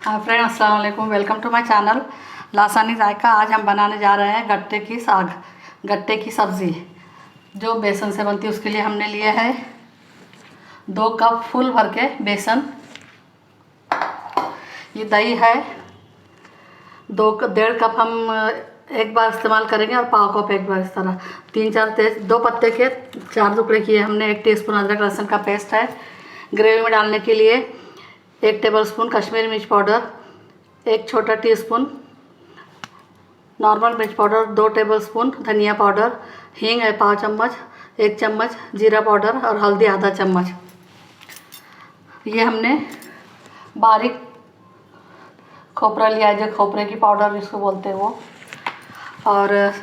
हाँ फ्रेंड, अस्सलाम वालेकुम। वेलकम टू माय चैनल लासानी जायका। आज हम बनाने जा रहे हैं गट्टे की साग, गट्टे की सब्ज़ी जो बेसन से बनती है। उसके लिए हमने लिया है 2 कप फुल भर के बेसन। ये दही है 1.5 कप हम एक बार इस्तेमाल करेंगे और पाव कप एक बार। इस तरह 3-4 तेज 2 पत्ते के 4 टुकड़े किए हमने। 1 टीस्पून अदरक लहसुन का पेस्ट है। ग्रेवी में डालने के लिए 1 टेबलस्पून कश्मीरी मिर्च पाउडर, 1 छोटा टीस्पून नॉर्मल मिर्च पाउडर, 2 टेबलस्पून धनिया पाउडर, हींग है 5 चम्मच, 1 चम्मच जीरा पाउडर और हल्दी आधा चम्मच। ये हमने बारीक खोपरा लिया है, जो खोपरे की पाउडर जिसको बोलते हैं वो। और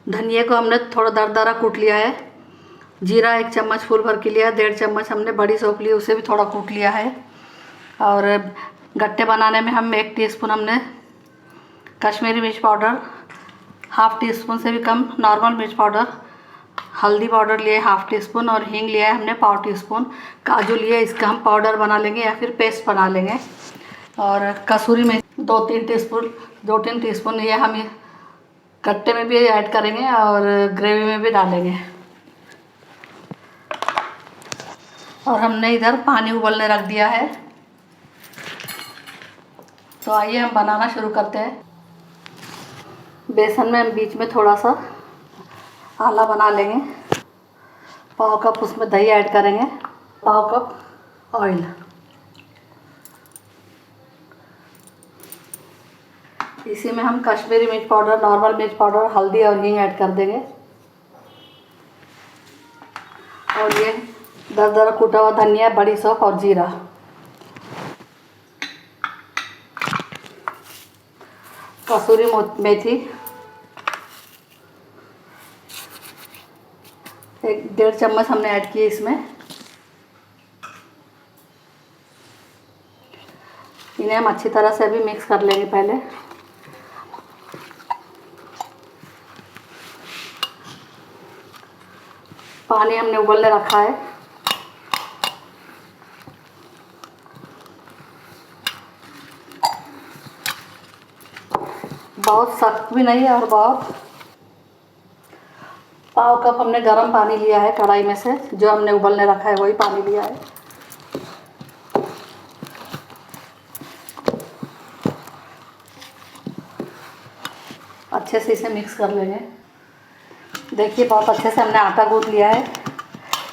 धनिया को हमने थोड़ा दरदरा कूट लिया है। जीरा 1 चम्मच फुल भर के लिया है। 1.5 चम्मच हमने बड़ी सौंफ ली, उसे भी थोड़ा कूट लिया है। और गट्टे बनाने में हम 1 टीस्पून हमने कश्मीरी मिर्च पाउडर, हाफ़ टी स्पून से भी कम नॉर्मल मिर्च पाउडर, हल्दी पाउडर लिए 1/2 टीस्पून और हींग लिया है हमने पाव टीस्पून। काजू लिए, इसका हम पाउडर बना लेंगे या फिर पेस्ट बना लेंगे। और कसूरी मेथी 2-3 टीस्पून ये हम गट्टे में भी ऐड करेंगे और ग्रेवी में भी डालेंगे। और हमने इधर पानी उबलने रख दिया है। तो आइए हम बनाना शुरू करते हैं। बेसन में हम बीच में थोड़ा सा आला बना लेंगे। पाव कप उसमें दही ऐड करेंगे, पाव कप ऑयल। इसी में हम कश्मीरी मिर्च पाउडर, नॉर्मल मिर्च पाउडर, हल्दी और हींग ऐड कर देंगे। और ये दरदरा कूटा हुआ धनिया, बड़ी सौंफ और जीरा। कसूरी मेथी 1-1.5 चम्मच हमने ऐड किए इसमें। इन्हें हम अच्छी तरह से अभी मिक्स कर लेंगे पहले। पानी हमने उबलने रखा है। बहुत सख्त भी नहीं है और बहुत। पाव कप हमने गर्म पानी लिया है कढ़ाई में से, जो हमने उबलने रखा है वही पानी लिया है। अच्छे से इसे मिक्स कर लेंगे। देखिए बहुत अच्छे से हमने आटा गूंथ लिया है।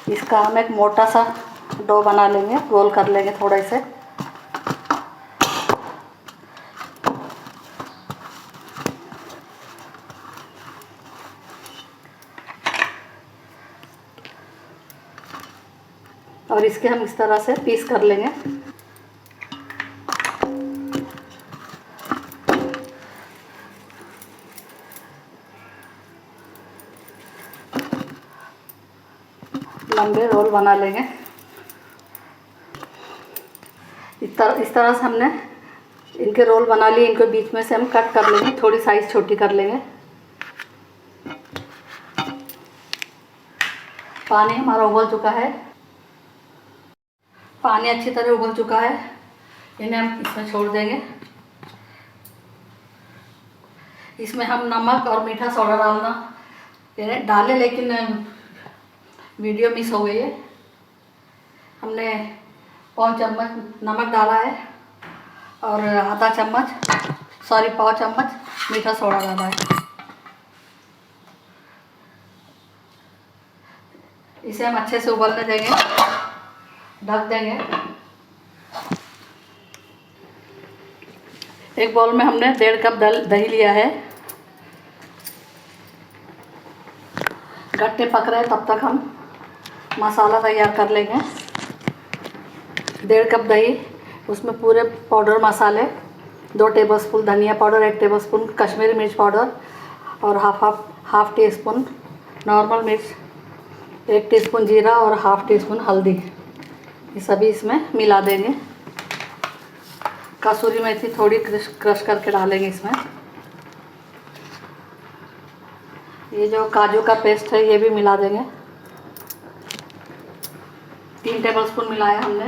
इसका हम एक मोटा सा डो बना लेंगे, गोल कर लेंगे थोड़ा से। और इसके हम इस तरह से पीस कर लेंगे। लंबे रोल बना लेंगे। इस तरह से हमने इनके रोल बना लिए। इनको बीच में से हम कट कर लेंगे, थोड़ी साइज़ छोटी कर लेंगे। पानी हमारा उबल चुका है। पानी अच्छी तरह उबल चुका है। इन्हें हम इसमें छोड़ देंगे। इसमें हम नमक और मीठा सोडा डालें, लेकिन वीडियो मिस हो गई है। हमने पाव चम्मच नमक डाला है और पाव चम्मच मीठा सोडा डाला है। इसे हम अच्छे से उबलने देंगे, ढक देंगे। एक बाउल में हमने 1.5 कप दही लिया है। गट्टे पक रहे हैं, तब तक हम मसाला तैयार कर लेंगे। 1.5 कप दही, उसमें पूरे पाउडर मसाले, 2 टेबलस्पून धनिया पाउडर, 1 टेबलस्पून कश्मीरी मिर्च पाउडर और हाफ टी स्पून नॉर्मल मिर्च, 1 टीस्पून जीरा और हाफ टी स्पून हल्दी। ये सभी इसमें मिला देंगे। कसूरी मेथी थोड़ी क्रश करके डालेंगे इसमें। ये जो काजू का पेस्ट है ये भी मिला देंगे। 3 टेबलस्पून मिलाया हमने।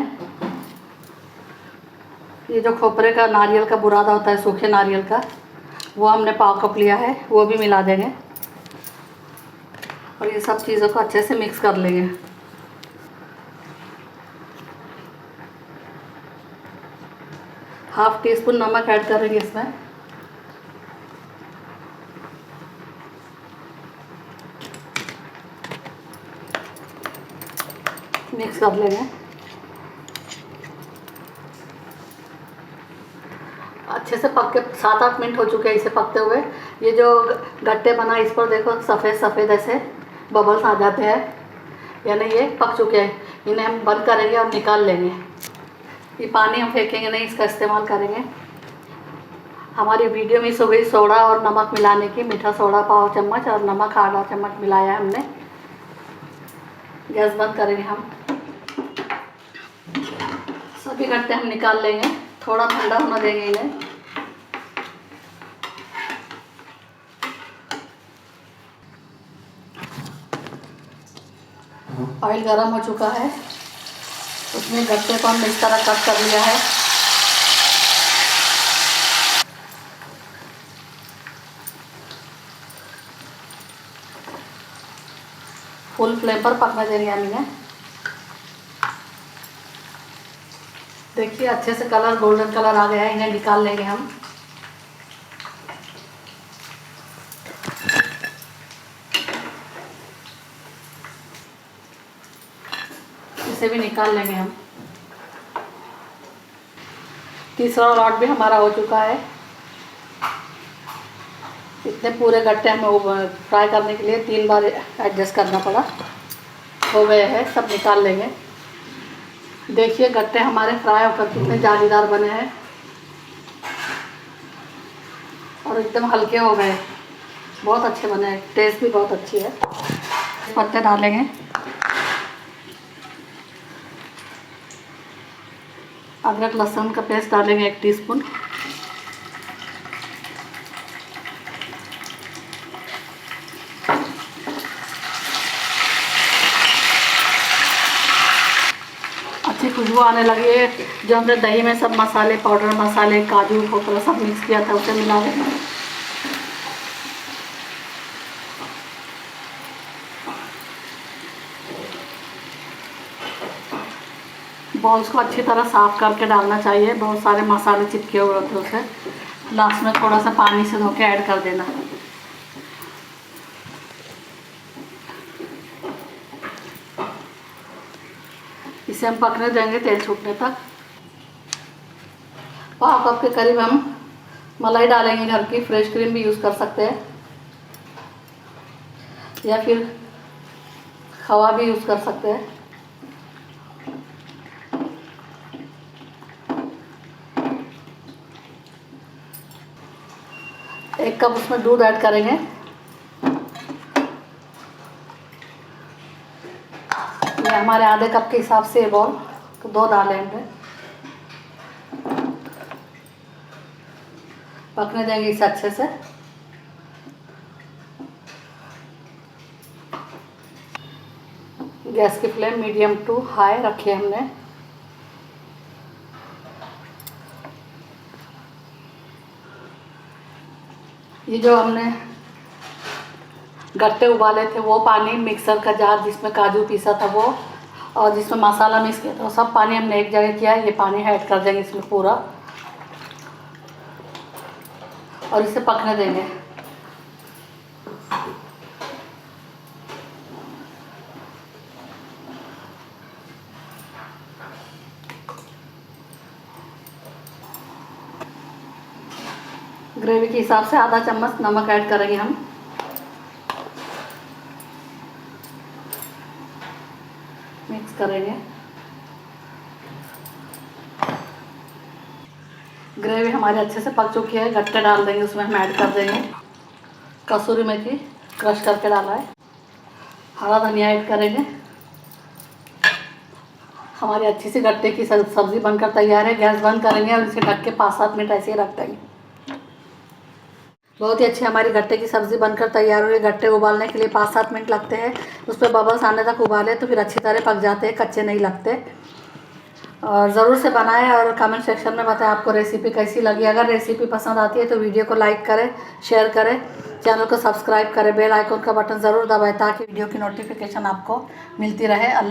ये जो खोपरे का नारियल का बुरादा होता है, सूखे नारियल का, वो हमने पाव कप लिया है, वो भी मिला देंगे और ये सब चीज़ों को अच्छे से मिक्स कर लेंगे। हाफ टी स्पून नमक ऐड करेंगे इसमें। मिक्स कर लेंगे। अच्छे से पक के 7-8 मिनट हो चुके हैं इसे पकते हुए। ये जो गट्टे बना इस पर देखो सफ़ेद सफ़ेद ऐसे बबल्स आ जाते हैं, यानी ये पक चुके हैं। इन्हें हम बंद करेंगे और निकाल लेंगे। ये पानी हम फेंकेंगे नहीं, इसका इस्तेमाल करेंगे। हमारी वीडियो मिस हो गई सोडा और नमक मिलाने की। मीठा सोडा पाव चम्मच और नमक आधा चम्मच मिलाया हमने। गैस बंद करेंगे हम। सभी गट्टे हम निकाल लेंगे, थोड़ा ठंडा होना देंगे इन्हें। ऑयल गरम हो चुका है, उसमें गट्टे को हमने इस तरह कट कर लिया है। फुल फ्लेम पर पकने देंगे हम इन्हें। देखिए अच्छे से कलर गोल्डन कलर आ गया है, इन्हें निकाल लेंगे हम। इसे भी निकाल लेंगे हम। तीसरा लॉट भी हमारा हो चुका है। इतने पूरे गट्टे हमें फ्राई करने के लिए 3 बार एडजस्ट करना पड़ा। हो गए हैं, सब निकाल लेंगे। देखिए गट्टे हमारे फ्राई होकर कितने जालीदार बने हैं और एकदम हल्के हो गए, बहुत अच्छे बने हैं। टेस्ट भी बहुत अच्छी है। पत्ते डालेंगे, अदरक लहसुन का पेस्ट डालेंगे 1 टीस्पून। अच्छी खुशबू आने लगी है। जो हमने दही में सब मसाले, पाउडर मसाले, काजू खोपरा सब मिक्स किया था उसे मिला देंगे। बॉल्स को अच्छी तरह साफ़ करके डालना चाहिए, बहुत सारे मसाले चिपके हुए होते हैं उसे। लास्ट में थोड़ा सा पानी से धो के ऐड कर देना। इसे हम पकने देंगे तेल छूटने तक। पाव कप के करीब हम मलाई डालेंगे, घर की फ्रेश क्रीम भी यूज़ कर सकते हैं या फिर खवा भी यूज़ कर सकते हैं। 1 कप उसमें दूध ऐड करेंगे। ये हमारे आधे कप के हिसाब से बॉल तो 2 डालेंगे। पकने देंगे इसे अच्छे से। गैस की फ्लेम मीडियम टू हाई रखी है हमने। ये जो हमने गट्टे उबाले थे वो पानी, मिक्सर का जार जिसमें काजू पीसा था वो और जिसमें मसाला मिक्स किया था, सब पानी हमने एक जगह किया है। ये पानी ऐड कर देंगे इसमें पूरा और इसे पकने देंगे। ग्रेवी के हिसाब से आधा चम्मच नमक ऐड करेंगे हम। मिक्स करेंगे। ग्रेवी हमारी अच्छे से पक चुकी है। गट्टे डाल देंगे उसमें, हम ऐड कर देंगे। कसूरी मेथी क्रश करके डाला है। हरा धनिया ऐड करेंगे। हमारी अच्छी सी गट्टे की सब्ज़ी बनकर तैयार है। गैस बंद करेंगे और इसे ढक के 5-7 मिनट ऐसे ही रख देंगे। बहुत ही अच्छी हमारी गट्टे की सब्ज़ी बनकर तैयार हुई है। गट्टे उबालने के लिए 5-7 मिनट लगते हैं। उस पर बबल्स आने तक उबाले तो फिर अच्छी तरह पक जाते हैं, कच्चे नहीं लगते। और ज़रूर से बनाएं और कमेंट सेक्शन में बताएं आपको रेसिपी कैसी लगी। अगर रेसिपी पसंद आती है तो वीडियो को लाइक करें, शेयर करें, चैनल को सब्सक्राइब करें, बेल आइकन का बटन ज़रूर दबाएं ताकि वीडियो की नोटिफिकेशन आपको मिलती रहे।